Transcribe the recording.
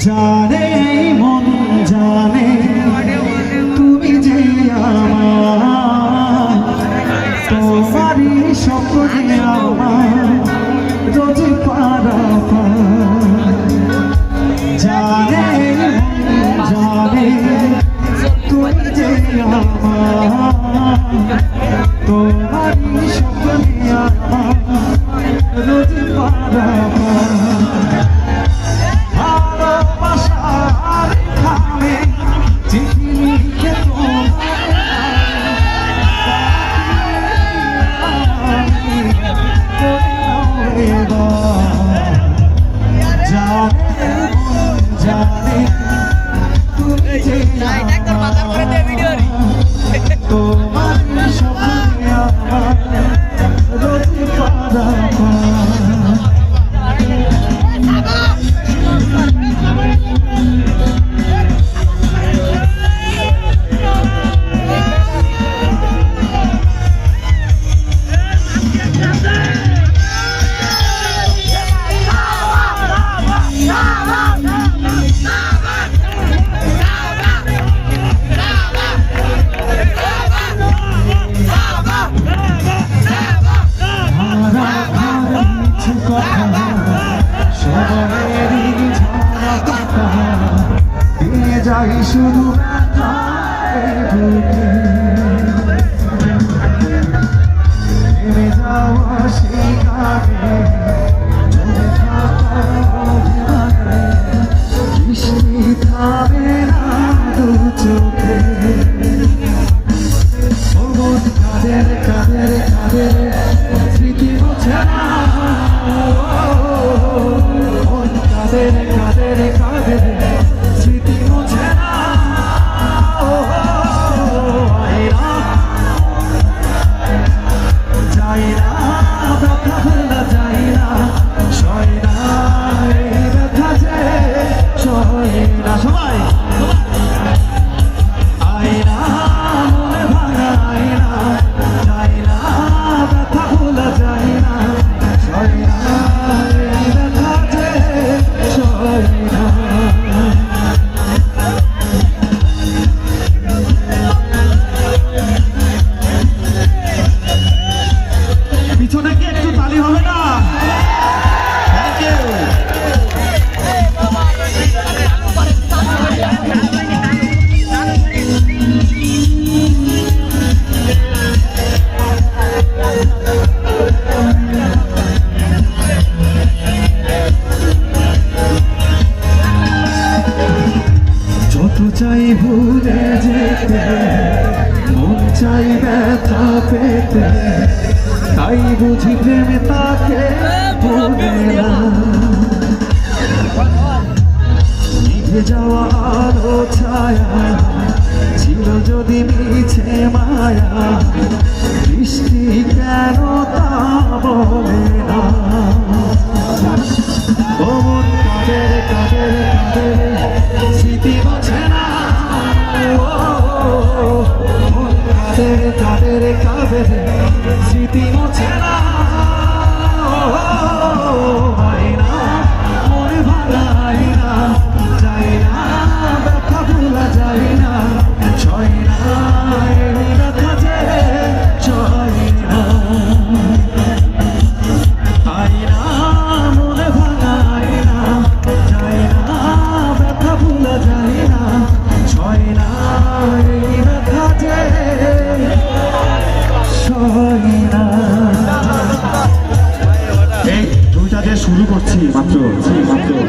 জানে মন জানে তুমি যে আমার, তোমারই স্বপ্নে আমার রোজ পারাপার। জানে মন জানে তুমি যে আমার, তোমারই স্বপ্নে আমার রোজ পারাপার। যাই শুধু নেমে যাওয়া সেই কানে বৃষ্টি থামে না দু চোখে। কাদের কাদের কাদের স্মৃতি মোছে না, কাদের কাদের কাদের স্মৃতি মোছে না। যাই না ব্যথা ভোলা যায় না, সয় না এই ব্যথা যে সয় না। সবাই আয়না মনে ভাঙা আয়না, যাই না ব্যথা ভোলা যায় না, সয় না এই ব্যথা যে সয় না। পিছনে কি একটু তালি হবে না? Thank you. যত চাই ভুলে যেতে, মন চাই ব্যথা পেতে, তাই বুঝি প্রেমে তাকে ভুলে না। নিভে যাওয়া আলো ছায়া ছিল যদি মিছে মায়া, বৃষ্টি কেন তা বলে না। মন কাদের কাদের কাদের স্মৃতি মোছে না, মন কাদের কাদের কাদের স্মৃতি মোছে না।